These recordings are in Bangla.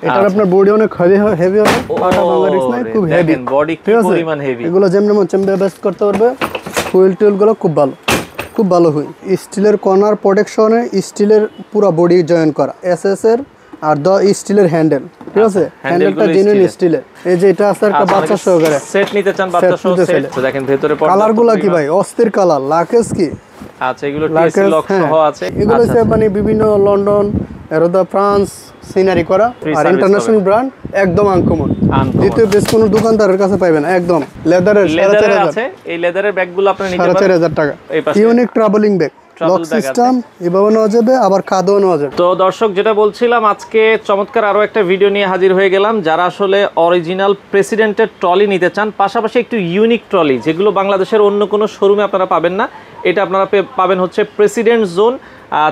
এটার আপনার বডি অনেক হেভি হবে, পাটা ভাঙার রিস্ক নাই, খুব হেভি বডি কি পরিমাণ হেভি। এগুলো যেমন মন বেস্ট করতে পারবে। হুইল গুলো খুব ভালো হুইল, স্টিলের কর্নার প্রোটেকশনে, স্টিলের পুরো বডি জয়েন করা, এসএস এর আর স্টিলের হ্যান্ডেল, ঠিক আছে? হ্যান্ডেলটা জেনুইন স্টিলের। এই যে এটা আছে একটা বাচ্চা সহকারে সেট নিতে চান, বাচ্চা সহ সেট। তো দেখেন ভেতরে কালারগুলো কি ভাই অস্থির কালার, লাকেজ কি। আচ্ছা, এগুলো টিএসসি লক সহ আছে। এগুলো হচ্ছে মানে বিভিন্ন লন্ডন, এরোদা ফ্রান্স সিনারি করা, আর ইন্টারন্যাশনাল ব্র্যান্ড, একদম আনকমন। দ্বিতীয় বেশ কোনো দোকানদারের কাছে পাবেন। একদম লেদারের আছে। এই লেদারের ব্যাগগুলো আপনি নিতে পারেন 4500 টাকা। Unique travelling bag, lock system, এভাবে নেওয়া যাবে, আবার কাঁধেও নেওয়া যাবে। তো দর্শক, যেটা বলছিলাম, আজকে চমৎকার আরো একটা ভিডিও নিয়ে হাজির হয়ে গেলাম। যারা আসলে অরিজিনাল প্রেসিডেন্টের ট্রলি নিতে চান, পাশাপাশি একটু ইউনিক ট্রলি যেগুলো বাংলাদেশের অন্য কোনো শোরুমে আপনারা পাবেন না, এটা আপনারা পাবেন হচ্ছে প্রেসিডেন্ট জোন।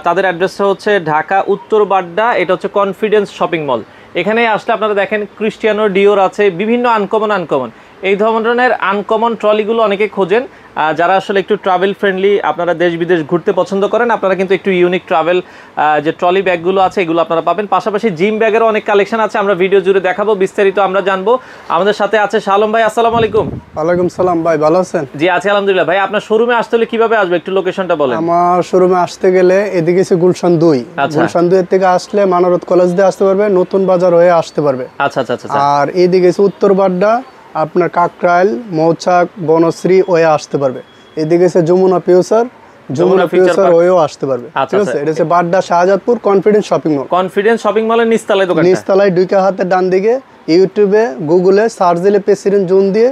তাদের অ্যাড্রেসটা হচ্ছে ঢাকা উত্তর বাড্ডা, এটা হচ্ছে কনফিডেন্স শপিং মল। এখানে আসলে আপনারা দেখেন ক্রিস্টিয়ানো ডিওর আছে, বিভিন্ন আনকমন এই ধরনের আনকমন ট্রলিগুলো অনেকে খোঁজেন। যারা আসলে একটু ট্রাভেল ফ্রেন্ডলি, আপনারা দেশ বিদেশ ঘুরতে পছন্দ করেন, আপনারা কিন্তু একটু ইউনিক ট্রাভেল যে ট্রলি ব্যাগগুলো আছে এগুলো আপনারা পাবেন। পাশাপাশি জিম ব্যাগেরও অনেক কালেকশন আছে, আমরা ভিডিও জুড়ে দেখাবো, বিস্তারিত আমরা জানবো। আমাদের সাথে আছে শালম ভাই। আসসালামু আলাইকুম। ওয়ালাইকুম সালাম ভাই, ভালো আছেন? জি আছি আলহামদুলিল্লাহ। ভাই, আপনার শোরুমে আসতে হলে কিভাবে আসবে, একটু লোকেশনটা বলেন। আমার শোরুমে আসতে গেলে এদিকে আছে গুলশান 2, গুলশান 2 থেকে আসলে মানারত কলেজ দিয়ে আসতে পারবে, নতুন বাজার হয়ে আসতে পারবে। আচ্ছা। আর এইদিকে আছে উত্তর বাড্ডা, আপনার কাকরাইল, মৌচাক, বনশ্রী হয়ে আসতে পারবে। এদিকে আছে যমুনা ফিউচার হয়েও আসতে পারবে, ঠিক আছে? এটা হচ্ছে Badda Shahzadpur confidence shopping mall. Confidence shopping মলের নিচতলায় দোকান, নিচতলায় দুইটা হাতের ডান দিকে। ইউটিউবে গুগলে সার্চ দিলে প্রেসিডেন্ট জোন দিয়ে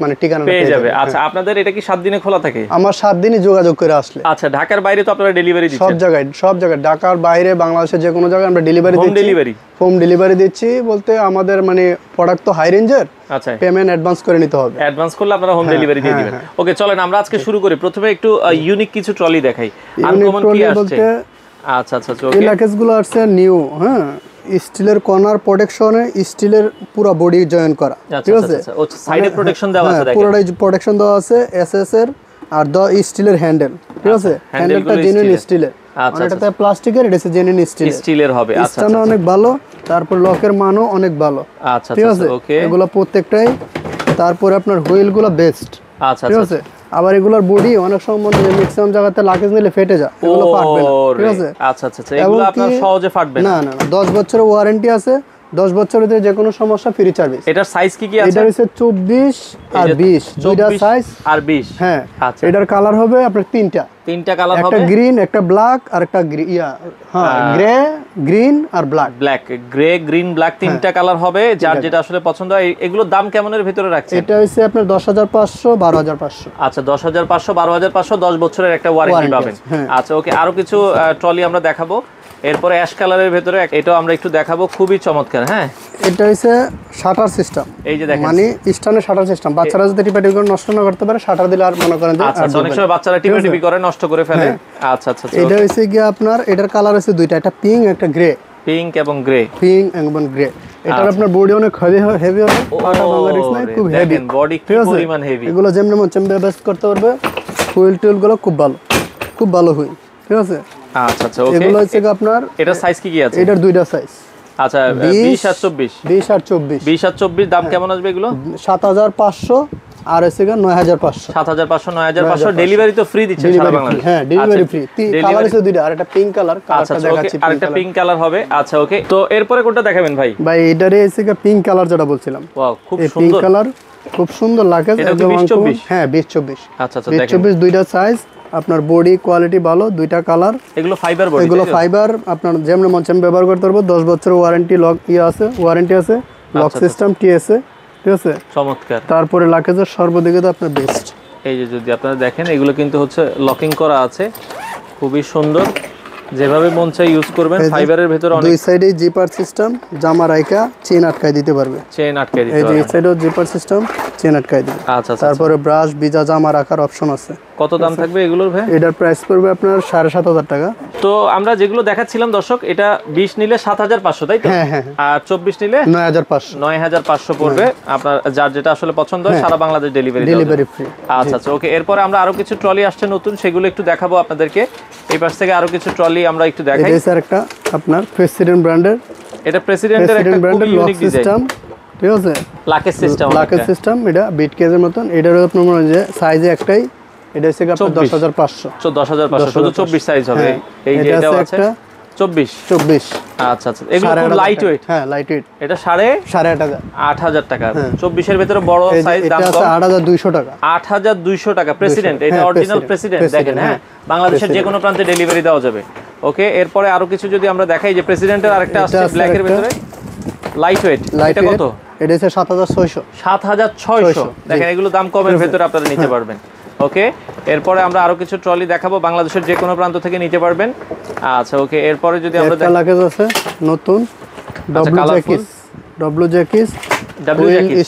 মানে ঠিকানা পেয়ে যাবে। আচ্ছা, আপনাদের এটা কি 7 দিনে খোলা থাকে? আমার 7 দিনই যোগাযোগ করে আসলে। আচ্ছা, ঢাকার বাইরে তো আপনারা ডেলিভারি দিচ্ছেন? সব জায়গায় ঢাকার বাইরে, বাংলাদেশের যে কোনো জায়গায় আমরা ডেলিভারি দিচ্ছি। হোম ডেলিভারি দিচ্ছি বলতে আমাদের মানে প্রোডাক্ট তো হাই রেঞ্জের। আচ্ছা, পেমেন্ট অ্যাডভান্স করে নিতে হবে। অ্যাডভান্স করলে আপনারা হোম ডেলিভারি দিয়ে দিবেন। ওকে, চলেন আমরা আজকে শুরু করি। প্রথমে একটু ইউনিক কিছু ট্রলি দেখাই। আনকমন কি আসছে? আচ্ছা, এই প্যাকেজগুলো আসছে নিউ, হ্যাঁ, স্টিলের কর্নার প্রোটেকশনে, স্টিলের পুরো বডি জয়েন করা, ঠিক আছে? সাইডে প্রোটেকশন দেওয়া আছে, দেখেন পুরোটাই প্রোটেকশন দেওয়া আছে, এসএস এর আর স্টিলের হ্যান্ডেল, ঠিক আছে? হ্যান্ডেলটা জেনুইন স্টিলের, এটাতে প্লাস্টিকের, এটা জেনুইন স্টিলের হবে। আচ্ছা, অনেক ভালো। তারপর লকের মানও অনেক ভালো। আচ্ছা, ঠিক আছে? এগুলো প্রত্যেকটাই। তারপর আপনার হুইলগুলো বেস্ট। আচ্ছা, ঠিক আছে? আবার এগুলোর বডি অনেক সময় ম্যাক্সিমাম জায়গাতে লাগেজ নিলে ফেটে যায়, এগুলো ফাটবে না, ঠিক আছে? আচ্ছা, এগুলো আপনার সহজে ফাটবে না। না 10 বছরের ওয়ারেন্টি আছে, 10 বছরের যে কোনো সমস্যা ফ্রি সার্ভিস। এটার সাইজ কি আছে? এটা হচ্ছে 24 আর 20, দুইটা সাইজ আর 20। হ্যাঁ, আচ্ছা। এটার কালার হবে আপনার তিনটা কালার হবে, একটা গ্রিন, একটা ব্ল্যাক আর একটা গ্রে, গ্রিন আর ব্ল্যাক। গ্রে, গ্রিন, ব্ল্যাক, তিনটা কালার হবে, যার যেটা আসলে পছন্দ হয়। এগুলোর দাম কেমনের ভিতরে রাখছেন? এটা হচ্ছে আপনার 10,500, 12,500। আচ্ছা, 10,500, 12,500, 10 বছরের একটা ওয়ারেন্টি পাবেন। আচ্ছা, ওকে, আরো কিছু ট্রলি আমরা দেখাবো। এরপরে অ্যাশ কালারের ভিতরে এটাও আমরা একটু দেখাবো, খুবই চমৎকার। হ্যাঁ, এটা হচ্ছে শাটার সিস্টেম, এই যে দেখেন, মানে স্ট্যান্ডার্ড শাটার সিস্টেম। বাচ্চারা যদি টিপাটিপি করে নষ্ট না করতে পারে, শাটার দিলে আর মনে করেন যে আচ্ছা, অনেক সময় বাচ্চারা টিপাটিপি করে নষ্ট করে ফেলে। আচ্ছা, এটা হচ্ছে কি আপনার, এটার কালার হচ্ছে দুইটা, একটা পিঙ্ক, একটা গ্রে। পিঙ্ক এবং গ্রে। এটার আপনার বডি অনেক হেভি হবে, পাটা ভাঙার রিস্ক নাই, খুব হেভি বডি, কি পরিমাণ হেভি। এগুলো যেমন মন বেস্ট করতে পারবে। হুইল গুলো খুব ভালো হুইল, ঠিক আছে? আচ্ছা, ওকে। এগুলো হচ্ছে আপনার, এটার সাইজ কি আছে? এটার দুইটা সাইজ। আচ্ছা, 20 আর 24। 20 আর 24। 20 আর 24 দাম কেমন আসবে এগুলো? 7,500 আর হচ্ছে 9,500। 7,500, 9,500। ডেলিভারি তো ফ্রি দিচ্ছেন সারা বাংলাদেশে? হ্যাঁ, ডেলিভারি ফ্রি। কালার আছে দুইটা, আর একটা পিঙ্ক কালার, কালারটা দেখাচ্ছি। আরেকটা পিঙ্ক কালার হবে। আচ্ছা, ওকে। তো এরপরে কোনটা দেখাবেন ভাই? ভাই, এটারে হচ্ছে পিঙ্ক কালার যেটা বলছিলাম। ওয়াও, খুব সুন্দর পিঙ্ক কালার, খুব সুন্দর লাগে। একদম 20-24। হ্যাঁ, 20-24। আচ্ছা, 20-24 দুইটা সাইজ। আপনার বডি কোয়ালিটি ভালো, দুইটা কালার। এগুলো ফাইবার বডি, এগুলো ফাইবার। আপনার যেমন মন ব্যবহার করতে পারবো। 10 বছরের ওয়ারেন্টি, ওয়ারেন্টি আছে, লক সিস্টেম, টিএসএ, ঠিক আছে? চমৎকার। তারপরে লাকেজের সর্বদিকে তো আপনার বেস্ট। এই যে যদি আপনারা দেখেন, এগুলো কিন্তু হচ্ছে লকিং করা আছে, খুবই সুন্দর, যেভাবে মন চাই ইউজ করবেন। ফাইবারের ভিতরে অনেক, দুই সাইডে জিপার সিস্টেম, জামা রাইকা চেইন আটকায় দিতে পারবে। এই যে এই সাইডেও জিপার সিস্টেম, চেইন আটকায় দিবে। আচ্ছা, তারপরে ব্রাশ, ভিজা জামা রাখার অপশন আছে। কত দাম থাকবে এগুলোর ভাই? এটার প্রাইস পড়বে আপনার 7,500 টাকা। তো আমরা যেগুলো দেখাচ্ছিলাম দর্শক, এটা 20 নিলে 7,500, তাই তো? হ্যাঁ। আর 24 নিলে 9,500 পড়বে। আপনার যার যেটা আসলে পছন্দ হয়, সারা বাংলাদেশ ডেলিভারি ফ্রি। আচ্ছা, ওকে। এরপরে আমরা আরো কিছু ট্রলি আসছে নতুন, সেগুলো একটু দেখাবো আপনাদেরকে। এই পাশ থেকে আরো কিছু ট্রলি আমরা একটু দেখাই। এটা স্যার একটা আপনার প্রেসিডেন্ট ব্র্যান্ডের এটা প্রেসিডেন্টের একটা খুবই ইউনিক ডিজাইন সিস্টেম, ঠিক আছে? লাকের সিস্টেম, লাকের সিস্টেম, এটা বিট কেজের মতন। এটার আপনার মনে হয় যে সাইজে একটাই, এটা হচ্ছে আপনার 10500, 10500 শুধু 24 সাইজ হবে। এই যে এটাও আছে 24। আচ্ছা আচ্ছা, এগুলো খুব লাইট ওয়েট। হ্যাঁ, লাইট ওয়েট। এটা 8500 টাকা। 24 এর ভিতরে বড় সাইজ, দাম কম, 8200 টাকা। 8200 টাকা। প্রেসিডেন্ট, এটা অরিজিনাল প্রেসিডেন্ট দেখেন। হ্যাঁ, বাংলাদেশের যে কোনো প্রান্তে ডেলিভারি দেওয়া যাবে। ওকে, এরপরে আরো কিছু যদি আমরা দেখাই, যে প্রেসিডেন্টের আরেকটা আসছে ব্ল্যাক এর ভিতরে লাইট ওয়েট। এটা কত? এটা হচ্ছে 7600। 7600 দেখেন, এগুলো দাম কমের ভিতরে আপনারা নিতে পারবেন। ওকে, এরপরে আমরা আরো কিছু ট্রলি দেখাবো, বাংলাদেশের যে কোনো প্রান্ত থেকে নিতে পারবেন। আচ্ছা, ওকে, এরপরে যদি আমরা একটা লাগেজ আছে নতুন, ডব্লিউ জ্যাকিস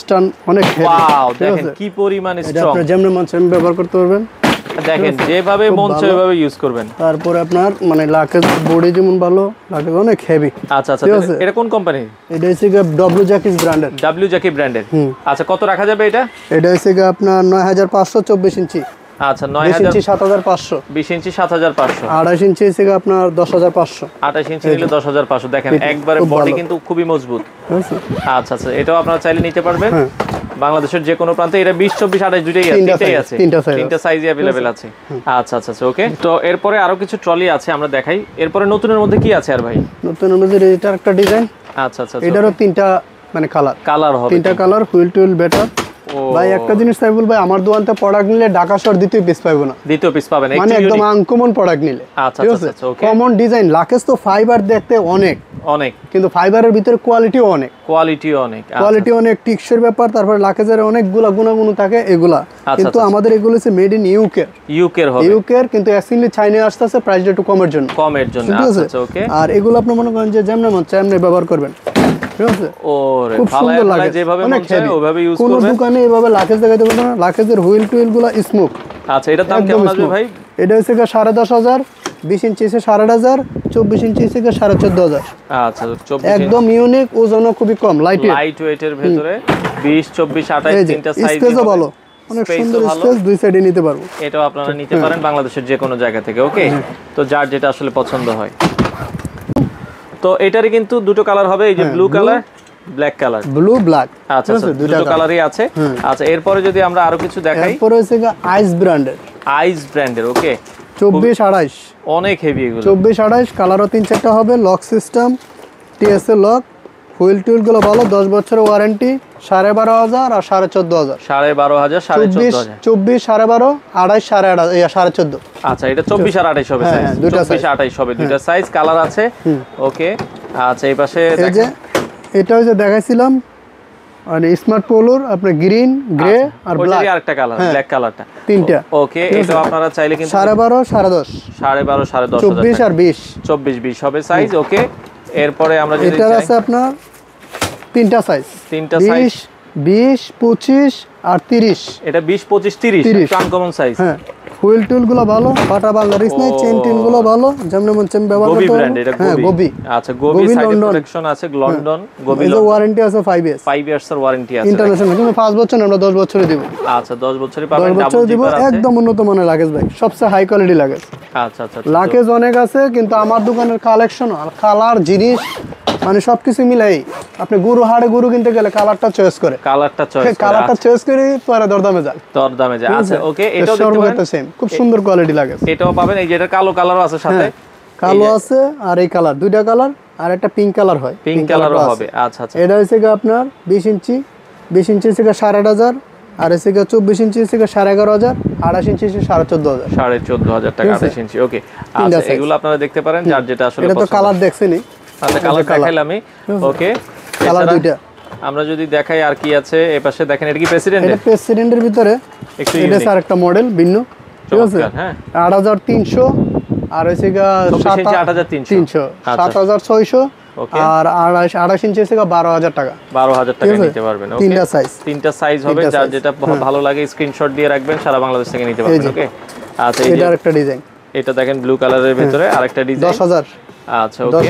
স্টান, অনেক হেভি। ওয়াও, দেখেন কি পরিমাণ স্ট্রং। আপনি যেমন মন চায় ব্যবহার করতে পারবেন, দেখেন যেভাবে মন চায় ওইভাবে ইউজ করবেন। তারপরে আপনার মানে লাগেজ বডি যেমন ভালো, লাগেজ অনেক হেভি। আচ্ছা আচ্ছা, এটা কোন কোম্পানি? এটা হচ্ছে ডব্লিউ জ্যাকিস ব্র্যান্ডের। ডব্লিউ জ্যাকি ব্র্যান্ডের। আচ্ছা, কত রাখা যাবে এটা? এটা হচ্ছে আপনার 9500, 24 ইঞ্চি। আচ্ছা, 9000, 20 ইঞ্চি 7500, 20 ইঞ্চি 7500, 28 ইঞ্চি হচ্ছে আপনার 10500। 28 ইঞ্চি নিলে 10500। দেখেন একবারে বডি কিন্তু খুবই মজবুত। আচ্ছা আচ্ছা, এটাও আপনারা চাইলে নিতে পারবেন বাংলাদেশের যে কোনো প্রান্তে। এটা 20, 24, 28 দুটেই আছে, তিনটা সাইজে अवेलेबल আছে। আচ্ছা আচ্ছা, ওকে। তো এরপরে আরো কিছু ট্রলি আছে, আমরা দেখাই। এরপরে নতুনের মধ্যে কি আছে আর ভাই? নতুনের মধ্যে এটা একটা ডিজাইন। আচ্ছা আচ্ছা, এটারও তিনটা মানে কালার হবে, তিনটা কালার, হুইল টুইল বেটার। ভাই একটা জিনিস তাই বলবো, আমার দোকানতে প্রোডাক্ট নিলে ঢাকা শহর দ্বিতীয় পিস পাইবো না, দ্বিতীয় পিস পাবেন মানে একদম আনকমন প্রোডাক্ট নিলে। আচ্ছা আচ্ছা, ওকে। কমন ডিজাইন, লাকেজ তো ফাইবার দেখতে অনেক, কিন্তু ফাইবারের ভিতরে কোয়ালিটি অনেক, টিকসের ব্যাপার। তারপরে লাকেজের অনেকগুলা গুণাগুণ থাকে এগুলা, কিন্তু আমাদের এগুলো হচ্ছে মেড ইন ইউকে, কিন্তু অ্যাকচুয়ালি চাইনা আসতেছে প্রাইসটা একটু কমের জন্য। আচ্ছা আচ্ছা, ওকে। আর এগুলো আপনি মনে করেন যে যেমন মন চায় এমনি ব্যবহার করবেন, ঠিক আছে? খুব সুন্দর লাগে, যেভাবে মন চায় ওইভাবে ইউজ করবেন। কোন দোকানে এভাবে লাকেজ দেখাইতে পারবে না। লাকেজের হুইল টুইল গুলো স্মুথ। আচ্ছা, এটার দাম কেমন আসবে ভাই? এটা হচ্ছে 10500, 20 ইঞ্চি হচ্ছে 8500, 24 ইঞ্চি হচ্ছে 14500। আচ্ছা, 24 একদম ইউনিক, ওজনও খুবই কম, লাইট ওয়েটের ভিতরে 20, 24, 28 তিনটা সাইজ স্পেসও ভালো, অনেক সুন্দর স্পেস, দুই সাইডে নিতে পারবো। এটাও আপনারা নিতে পারেন বাংলাদেশের যে কোনো জায়গা থেকে। ওকে, তো যার যেটা আসলে পছন্দ হয়। তো এটারই কিন্তু দুটো কালার হবে, এই যে blue colour, black colour, blue black. আচ্ছা আচ্ছা, দুটো কালারই আছে। আচ্ছা, এরপরে যদি আমরা আরো কিছু দেখাই, এরপর হচ্ছে আইস ব্র্যান্ডের। ওকে, 24, 28 অনেক হেভি এগুলো। 24, 28 কালারও 3-4টা হবে, lock system, TSA lock, wheel twill গুলো ভালো, 10 বছরের ওয়ারেন্টি, 12500 আর 14500। 12500, 14500, 24, 12.5, 28, 14.5। আচ্ছা, এটা 24 আর 28 হবে সাইজ, 24, 28 হবে, দুটো সাইজ, কালার আছে। ওকে, আচ্ছা, এই পাশে এটা হচ্ছে দেখাইছিলাম মানে স্মার্ট পোলোর, আপনার গ্রিন, গ্রে আর ব্ল্যাক, আরেকটা কালার ব্ল্যাক কালারটা, তিনটা। ওকে, এটা আপনারা চাইলে কিন্তু 12.5, 10.5, 12.5, 24 আর 20, 24, 20 হবে সাইজ। ওকে, এরপরে আমরা যদি এটা আছে আপনার তিনটা সাইজ, 20, 25 আর 30। এটা 20, 25, 30 আনকমন সাইজ। হ্যাঁ, হুইল টুল গুলো ভালো, ফাটা বাংলা রিস নাই, চেইন টিন গুলো ভালো, যেমন মন চাই ব্যবহার করতে পারবেন। এটা গোবি। আচ্ছা, গোবি সাইড প্রোটেকশন আছে, লন্ডন গোবি, ওয়ারেন্টি আছে 5 ইয়ার্স। 5 ইয়ার্সের ওয়ারেন্টি আছে ইন্টারন্যাশনাল, কিন্তু 5 বছর আমরা 10 বছরে দিব। আচ্ছা, 10 বছরই পাবেন, ডাবল জিপার আছে, একদম উন্নত মানের লাগেজ ভাই, সবচেয়ে হাই কোয়ালিটি লাগেজ। আচ্ছা আচ্ছা, লাগেজ অনেক আছে, কিন্তু আমার দোকানের কালেকশন আর কালার জিনিস মানে সবকিছু মিলাই, আপনি হাড়ে গরু কিনতে গেলে কালারটা চয়েস করে, কালারটা চয়েস করে পরে দরদামে যায়। আচ্ছা, ওকে, এটাও দেখতে পারেন, সেম খুব সুন্দর কোয়ালিটি লাগে। এটাও পাবেন, এই যে এটা কালো কালারও আছে সাথে, কালো আছে আর এই কালার, দুইটা কালার, আর একটা পিঙ্ক কালার হয়, পিঙ্ক কালারও হবে। আচ্ছা আচ্ছা, এটা হচ্ছে আপনার 20 ইঞ্চি থেকে 8500, আর হচ্ছে 24 ইঞ্চি থেকে 11500, 28 ইঞ্চি 14.500, 14.500 টাকা 28 ইঞ্চি। ওকে, আচ্ছা, এগুলো আপনারা দেখতে পারেন যার যেটা আসলে পছন্দ। এটা তো কালার দেখছেনই, আচ্ছা, কালার দেখাইলাম। ওকে, কালার দুইটা। আমরা যদি দেখাই আর কি আছে, এই পাশে দেখেন, এটা কি প্রেসিডেন্টের ভিতরে একটু এটা স্যার একটা মডেল ভিন্ন, ঠিক আছে? হ্যাঁ, 8300, আর হচ্ছে 8300, 7600, আর 28 ইঞ্চি থেকে 12000 টাকা, 12000 টাকা নিতে পারবেন। ওকে, তিনটা সাইজ হবে, যার যেটা ভালো লাগে স্ক্রিনশট দিয়ে রাখবেন, সারা বাংলাদেশ থেকে নিতে পারবেন। ওকে, আচ্ছা, এটা আরেকটা ডিজাইন, এটা দেখেন ব্লু কালারের ভিতরে আরেকটা ডিজাইন, 10000। আচ্ছা, ওকে,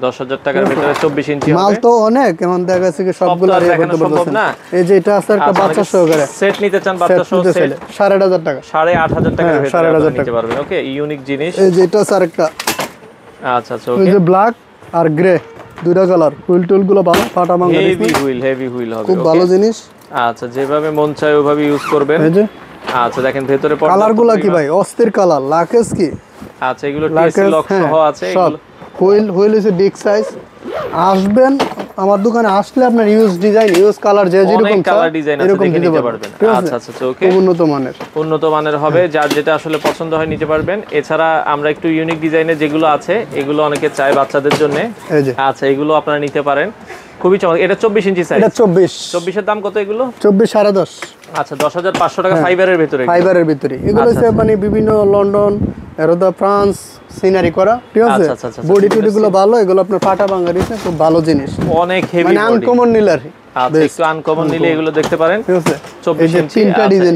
10000 টাকার ভিতরে 24 ইঞ্চি হবে। মাল তো অনেক, এমন দেখা যাচ্ছে কি সবগুলো আর করতে সম্ভব না। এই যে এটা আছে একটা বাচ্চা সহকারে সেট নিতে চান, বাচ্চা সহ সেট 8500 টাকা, 8500 টাকার ভিতরে নিতে পারবেন। ওকে, ইউনিক জিনিস। এই যে এটা আছে আরেকটা, আচ্ছা আচ্ছা, ওকে, এই যে ব্ল্যাক আর গ্রে, দুইটা কালার, হুইল টুল গুলো ভালো, ফাটা ভাঙা হেভি হুইল হবে, খুব ভালো জিনিস। আচ্ছা, যেভাবে মন চায় ওইভাবে ইউজ করবেন। এই যে আচ্ছা দেখেন ভেতরে কালারগুলো কি ভাই অস্থির কালার, লাকেজ কি। আচ্ছা এগুলো টিসি লক সহ আছে এগুলো। হুইল হচ্ছে বিগ সাইজ। আসবেন আমার দোকানে, আসলে আপনার ইউজ ডিজাইন, ইউজ কালার যে যেরকম কালার ডিজাইন আছে দেখে নিতে পারবেন। আচ্ছা আচ্ছা ওকে, উন্নত মানের হবে, যার যেটা আসলে পছন্দ হয় নিতে পারবেন। এছাড়া আমরা একটু ইউনিক ডিজাইনের যেগুলো আছে এগুলো অনেকে চায় বাচ্চাদের জন্য। আচ্ছা এগুলো আপনারা নিতে পারেন, খুবই চমৎকার। এটা 24 ইঞ্চি সাইজ। এটা 24 এর দাম কত এগুলো? 24 10.5। আচ্ছা 10,500 টাকা ফাইবারের ভিতরে। এগুলো হচ্ছে মানে বিভিন্ন লন্ডন, এরোদা, ফ্রান্স সিনারি করা, ঠিক আছে। বডি টুডি গুলো ভালো, এগুলো আপনার ফাটা ভাঙা দিছে, খুব ভালো জিনিস, অনেক হেভি মানে আনকমন নিলার। আচ্ছা একটু আনকমন নিলে এগুলো দেখতে পারেন, ঠিক আছে। 24 ইঞ্চি।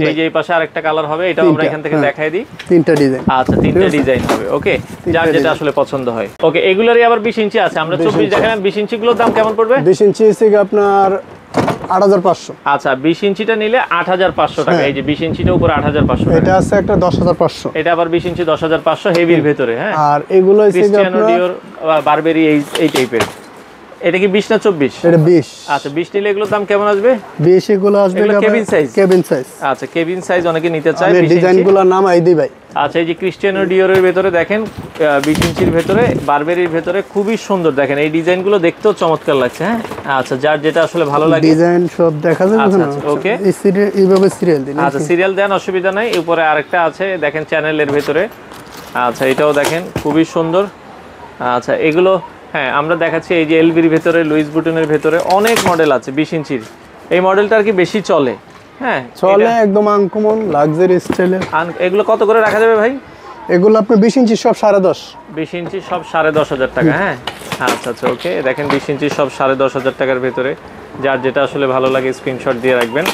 এই যে এই পাশে আরেকটা কালার হবে, এটাও আমরা এখান থেকে দেখাই দিই। তিনটা ডিজাইন। আচ্ছা তিনটা ডিজাইন হবে, ওকে, যার যেটা আসলে পছন্দ হয়। ওকে এগুলোরই আবার 20 ইঞ্চি আছে, আমরা 24 দেখালাম। 20 ইঞ্চি গুলোর দাম কেমন পড়বে? 20 ইঞ্চি থেকে আপনার 8,500। আচ্ছা 20 ইঞ্চিটা নিলে 8,500 টাকা। এই যে 20 ইঞ্চিটা উপরে 8,500 টাকা। এটা আছে একটা 10,500। এটা আবার 20 ইঞ্চি 10,500 হেভির ভিতরে। হ্যাঁ, আর এগুলো হচ্ছে ক্রিস্টিয়ানো ডিওর বারবেরি এই টাইপের। এটা কি 20 না 24? এটা 20। আচ্ছা 20 নিলে এগুলোর দাম কেমন আসবে? 20 এগুলো আসবে কেবিন সাইজ। আচ্ছা কেবিন সাইজ অনেকে নিতে চায়। আমি ডিজাইনগুলোর নাম আই দিই ভাই। আচ্ছা এই যে ক্রিস্টিয়ানো ডিওরের ভিতরে দেখেন 20 ইঞ্চির ভিতরে বারবেরির ভিতরে খুবই সুন্দর, দেখেন এই ডিজাইনগুলো দেখতেও চমৎকার লাগছে। হ্যাঁ আচ্ছা যার যেটা আসলে ভালো লাগে ডিজাইন সব দেখা যাবে। আচ্ছা ওকে, এইভাবে সিরিয়াল দিন। আচ্ছা সিরিয়াল দেন, অসুবিধা নাই। উপরে আরেকটা আছে দেখেন চ্যানেলের ভিতরে। আচ্ছা এটাও দেখেন খুবই সুন্দর। আচ্ছা এগুলো হ্যাঁ আমরা দেখাচ্ছি এই যে এলবির ভিতরে, লুইস বুটনের ভিতরে অনেক মডেল আছে 20 ইঞ্চির। এই মডেলটা আর কি বেশি চলে। হ্যাঁ চলে, একদম আনকমন লাক্সারি স্টাইলের। এগুলো কত করে রাখা যাবে ভাই? এগুলো আপনি 20 ইঞ্চি সব 10.5। 20 ইঞ্চি সব 10,500 টাকা। হ্যাঁ আচ্ছা আচ্ছা ওকে, দেখেন 20 ইঞ্চি সব 10,500 টাকার ভিতরে, যার যেটা আসলে ভালো লাগে স্ক্রিনশট দিয়ে রাখবেন।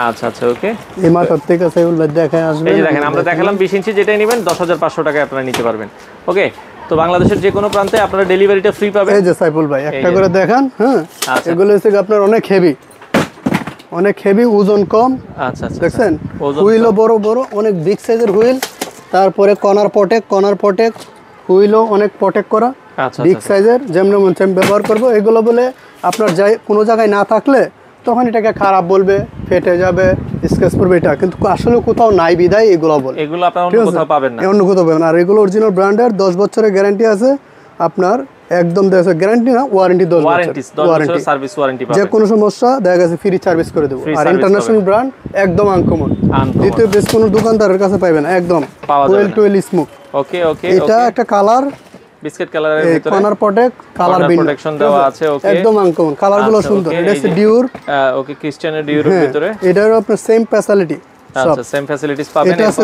আচ্ছা আচ্ছা ওকে, এই মাথার থেকে সেগুলো দেখায় আসবে। এই যে দেখেন আমরা দেখালাম 20 ইঞ্চি যেটাই নেবেন 10,500 টাকায় আপনারা নিতে পারবেন। ওকে, তো বাংলাদেশের যে কোনো প্রান্তে আপনারা ডেলিভারিটা ফ্রি পাবেন। এই যে সাইফুল ভাই একটা করে দেখান। হ্যাঁ এগুলো হচ্ছে আপনার অনেক হেভি, ওজন কম। আচ্ছা আচ্ছা দেখছেন, হুইলও বড় বড়, অনেক বিগ সাইজের হুইল। তারপরে কর্নার প্রটেক্ট হুইলও অনেক প্রটেক্ট করা, বিগ সাইজের, যেমন ব্যবহার করবো। এগুলো বলে আপনার যাই কোনো জায়গায় না থাকলে তখন এটাকে খারাপ বলবে, ফেটে যাবে, স্ক্র্যাচ পড়বে, এটা কিন্তু আসলে কোথাও নাই বিদায় এগুলো বলে। এগুলো আপনারা অন্য কোথাও পাবেন না, অন্য কোথাও পাবেন। আর এগুলো অরিজিনাল ব্র্যান্ডের, 10 বছরের গ্যারান্টি আছে আপনার, একদম গ্যারান্টি না, ওয়ারেন্টি 10 বছর সার্ভিস ওয়ারেন্টি পাবেন। যে কোনো সমস্যা দেখা গেছে ফ্রি সার্ভিস করে দেব। আর ইন্টারন্যাশনাল ব্র্যান্ড, একদম আনকমন, দ্বিতীয় বেশ কোনো দোকানদারের কাছে পাবেন, একদম ওয়েল স্মুথ। ওকে ওকে, এটা একটা কালার বিস্কিট কালারের ভিতরে, কর্নার কালার প্রোটেকশন দেওয়া আছে। ওকে একদম আনকমন, কালারগুলো সুন্দর। এটা হচ্ছে ডিওর। ওকে ক্রিস্টিয়ানো ডিওরের ভিতরে, এটারও আপনার সেম ফ্যাসিলিটি। আচ্ছা সেম ফ্যাসিলিটিস পাবেন। এটা আছে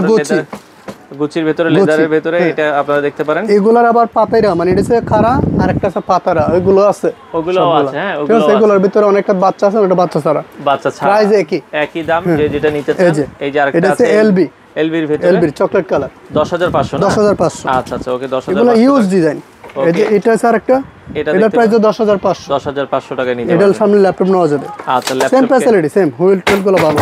গুচির ভিতরে, লেদারের ভিতরে, এটা আপনারা দেখতে পারেন। এগুলার আবার পাতাইরা, মানে এটা হচ্ছে খাড়া আর একটা আছে পাতারা, ওইগুলো আছে, ওগুলোও আছে। হ্যাঁ ওগুলো আছে। এগুলোর ভিতরে অনেকটা বাচ্চা আছে, ওটা বাচ্চা ছাড়া, প্রাইস একই দাম। যেটা নিতে চান এই যে আরেকটা আছে এলবির ভিতরে, এলবির চকলেট কালার, 10,500 10,500। আচ্ছা আচ্ছা ওকে, 10,500। এগুলো ইউজ ডিজাইন। এই যে এটা আছে আরেকটা, এটার প্রাইস 10,500 টাকা নিতে পারবেন। এটার সামনে ল্যাপটপ নেওয়া যাবে। আচ্ছা laptop same facility, same wheel tool গুলো ভালো,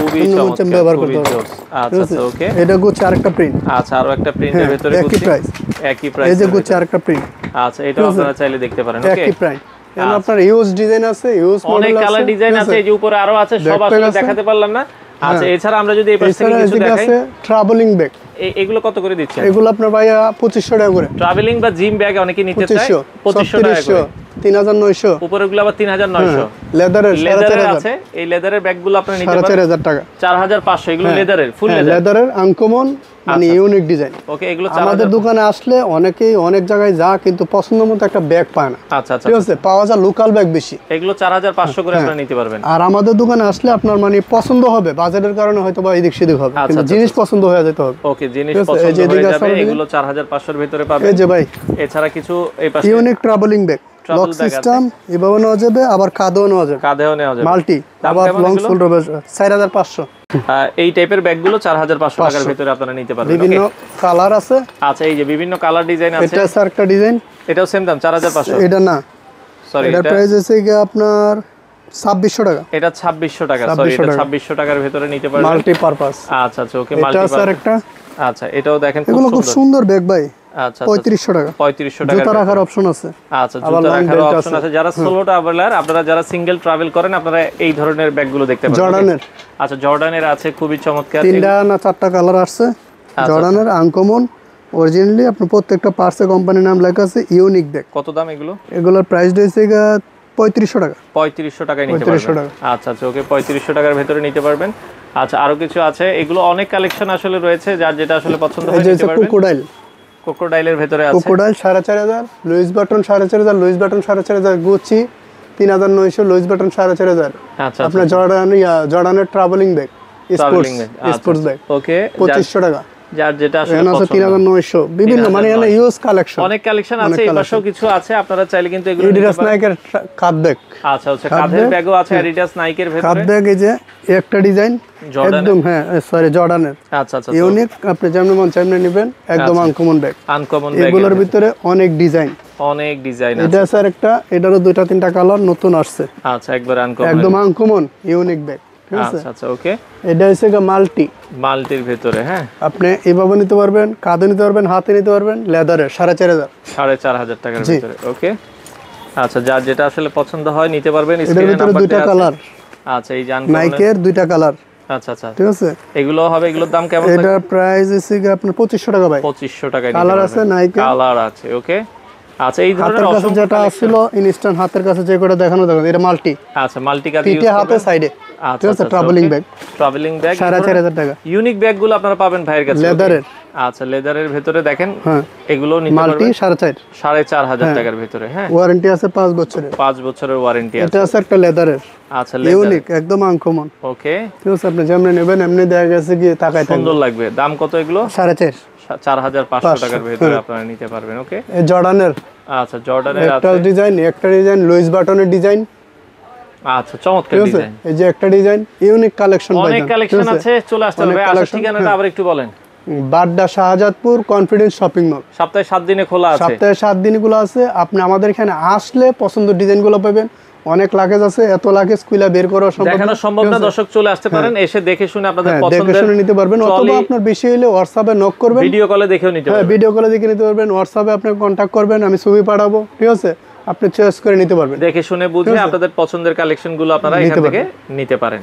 তুমি ব্যবহার করতে পারো। আচ্ছা আচ্ছা ওকে, এটা গুচ্ছে আরেকটা প্রিন্ট। আচ্ছা আরো একটা প্রিন্টের ভিতরে একই প্রাইস, এই যে গুচ্ছে আরেকটা প্রিন্ট। আচ্ছা এটাও আপনারা চাইলে দেখতে পারেন। ওকে একই প্রাইস। এখানে আপনার ইউজ ডিজাইন আছে, ইউজ মডেল আছে, অনেক কালার ডিজাইন আছে। এই যে উপরে আরো আছে, সব আসলে দেখাতে পারলাম না। আচ্ছা এছাড়া আমরা যদি এই পাশ থেকে কিছু দেখাই, ট্রাভেলিং ব্যাগ, এগুলো কত করে দিচ্ছেন? এগুলো আপনার ভাইয়া 2500 টাকা করে। ট্রাভেলিং বা জিম ব্যাগ অনেকে নিতে চায় 2500 টাকা করে, 3900। উপরেগুলো আবার 3900। লেদারের আছে, এই লেদারের ব্যাগগুলো আপনি নিতে পারেন 4500 টাকা, 4500। এগুলো লেদারের, ফুল লেদারের আনকমন, মানে ইউনিক ডিজাইন। ওকে এগুলো আমাদের দোকানে আসলে অনেকেই অনেক জায়গায় যা, কিন্তু পছন্দ মতো একটা ব্যাগ পায় না। আচ্ছা আচ্ছা ঠিক আছে, পাওয়া যায় লোকাল ব্যাগ বেশি, এগুলো 4500 করে আপনি নিতে পারবেন। আর আমাদের দোকানে আসলে আপনার মানে পছন্দ হবে, বাজেটের কারণে হয়তো বা এদিক সেদিক হবে, কিন্তু জিনিস পছন্দ হয়ে যেতে হবে। ওকে জিনিস পছন্দ হয়ে যাবে, এগুলো 4500 এর ভিতরে পাবেন। এই যে ভাই এছাড়া কিছু এই পাশে unique travelling bag, lock system, এভাবে নেওয়া যাবে, আবার কাঁধেও নেওয়া যাবে, মাল্টি, আবার লং শোল্ডার 4500। এই টাইপের ব্যাগগুলো 4500 টাকার ভিতরে আপনারা নিতে পারবেন। বিভিন্ন কালার আছে। আচ্ছা এই যে বিভিন্ন কালার ডিজাইন আছে। এটা স্যার একটা ডিজাইন, এটাও সেম দাম 4500। এটা না, সরি এটা প্রাইস আছে কি আপনার 2600 টাকা। এটা 2600 টাকা, সরি এটা 2600 টাকার ভিতরে নিতে পারবেন, মাল্টি পারপাস। আচ্ছা আচ্ছা ওকে, মাল্টি পারপাস। এটা স্যার একটা, আচ্ছা এটাও দেখেন, এগুলো খুব সুন্দর ব্যাগ ভাই। আচ্ছা 3500 টাকা। 3500 টাকা জুতা রাখার অপশন আছে। আচ্ছা, জুতা রাখার অপশন আছে। যারা সোলো ট্রাভেলার, আপনারা যারা সিঙ্গেল ট্রাভেল করেন, আপনারা এই ধরনের ব্যাগগুলো দেখতে পাবেন। জর্ডানের, আচ্ছা জর্ডানের আছে, খুবই চমৎকার। 3টা না 4টা কালার আসছে। জর্ডানের আনকমন অরিজিনালি আপনার প্রত্যেকটা পার্টসে কোম্পানির নাম লেখা আছে। Unique bag. কত দাম এগুলো? এগুলোর প্রাইস রয়েছে 3500 টাকা। 3500 টাকায় নিতে 3500 পারবেন। আচ্ছা আচ্ছা, ওকে, 3500 টাকার ভেতরে নিতে পারবেন। আচ্ছা, আরো কিছু আছে, এগুলো অনেক কালেকশন আসলে রয়েছে, যার যেটা আসলে পছন্দ হয় নিতে পারবেন। ক্রোকোডাইল, ক্রোকোডাইলের ভেতরে আছে। Crocodile 4500, Louis Vuitton 4500, Louis Vuitton 4500, Gucci 3900, Louis Vuitton 4500। আচ্ছা, আপনার জর্ডানের travelling bag, sports bag, okay, 2500 টাকা। যার যেটা আসলে এখানে আছে 3900, বিভিন্ন মানে এখানে ইউজ কালেকশন, অনেক কালেকশন আছে। এই পাশেও কিছু আছে, আপনারা চাইলে কিন্তু এগুলো নিতে অ্যাডিডাস পারেন। নাইকের কাঁধ ব্যাগ। আচ্ছা আচ্ছা, কাঁধের ব্যাগও আছে অ্যাডিডাস নাইকের ভেতরে। কাঁধ ব্যাগ এই যে একটা ডিজাইন একদম, হ্যাঁ সরি জর্ডানের। আচ্ছা আচ্ছা, ইউনিক, আপনি যেমন মন চাইলে নেবেন, একদম আনকমন ব্যাগ। আনকমন ব্যাগ, এগুলোর ভিতরে অনেক ডিজাইন আছে। এটা স্যার একটা, এটারও 2টা 3টা কালার নতুন আসছে। আচ্ছা, একবার আনকমন, একদম আনকমন ইউনিক ব্যাগ, ঠিক আছে? আচ্ছা আচ্ছা, ওকে। এটা হচ্ছে মাল্টির ভেতরে, হ্যাঁ, আপনি এভাবে নিতে পারবেন, কাঁধে নিতে পারবেন, হাতে নিতে পারবেন, লেদারের 4500, 4500 টাকার ভেতরে, ওকে। আচ্ছা, যার যেটা আসলে পছন্দ হয় নিতে পারবেন। এটার ভিতরে 2টা কালার। আচ্ছা, এই জান নাইকের 2টা কালার। আচ্ছা আচ্ছা, ঠিক আছে। এগুলো হবে, এগুলোর দাম কেমন? এটার প্রাইস হচ্ছে আপনার 2500 টাকা ভাই। 2500 টাকায় কালার আছে, নাইকের কালার আছে, ওকে। আচ্ছা, এই ধরনের হাতের কাছে যেটা ছিল ইনস্ট্যান্ট, হাতের কাছে যে করে দেখানো, এটা মাল্টি। আচ্ছা, মাল্টি কাজ ইউজ পিঠে, হাতে, সাইডে। আচ্ছা আচ্ছা, ট্রাভেলিং ব্যাগ, 4500 টাকা। ইউনিক ব্যাগগুলো আপনারা পাবেন ভাইয়ের কাছে, লেদারের। আচ্ছা, লেদারের ভেতরে দেখেন, হ্যাঁ, এগুলো নিতে মাল্টি পারবেন 4500 টাকার ভেতরে, হ্যাঁ। ওয়ারেন্টি আছে 5 বছরের। 5 বছরের ওয়ারেন্টি আছে। এটা আছে একটা লেদারের। আচ্ছা, ইউনিক, একদম আনকমন, ওকে। ঠিক আছে। আপনি যেমন নেবেন এমনি দেখা গেছে কি তাকায় থাকবে, সুন্দর লাগবে। দাম কত এগুলো? 4500 টাকার ভেতরে আপনারা নিতে পারবেন, ওকে। এই জর্ডানের, আচ্ছা, জর্ডানের একটা আছে, ডিজাইন লুইস বাটনের ডিজাইন। আচ্ছা, চমৎকার ডিজাইন। এই যে একটা ডিজাইন, ইউনিক কালেকশন, অনেক কালেকশন আছে, চলে আসতে হবে। আসার ঠিকানাটা আবার একটু বলেন। Badda Shahzadpur confidence shopping mall. সপ্তাহে 7 দিনে খোলা আছে। সপ্তাহে 7 দিনগুলো আছে। আপনি আমাদের এখানে আসলে পছন্দ ডিজাইনগুলো পাবেন। অনেক লাগেজ আছে, এত লাগেজ কুইলা বের করা দেখানো সম্ভব না। দর্শক চলে আসতে পারেন, এসে দেখে শুনে আপনাদের পছন্দের দেখে শুনে নিতে পারবেন, অথবা আপনার বেশি হলে হোয়াটসঅ্যাপে নক করবেন, ভিডিও কলে দেখেও নিতে পারবেন। ভিডিও কলে দেখে নিতে পারবেন, হোয়াটসঅ্যাপে আপনি কন্টাক্ট করবেন, আমি ছবি পাঠাবো, ঠিক আছে? আপনি চয়েস করে নিতে পারবেন, দেখে শুনে বুঝে আপনাদের পছন্দের কালেকশনগুলো আপনারা এখান থেকে নিতে পারেন।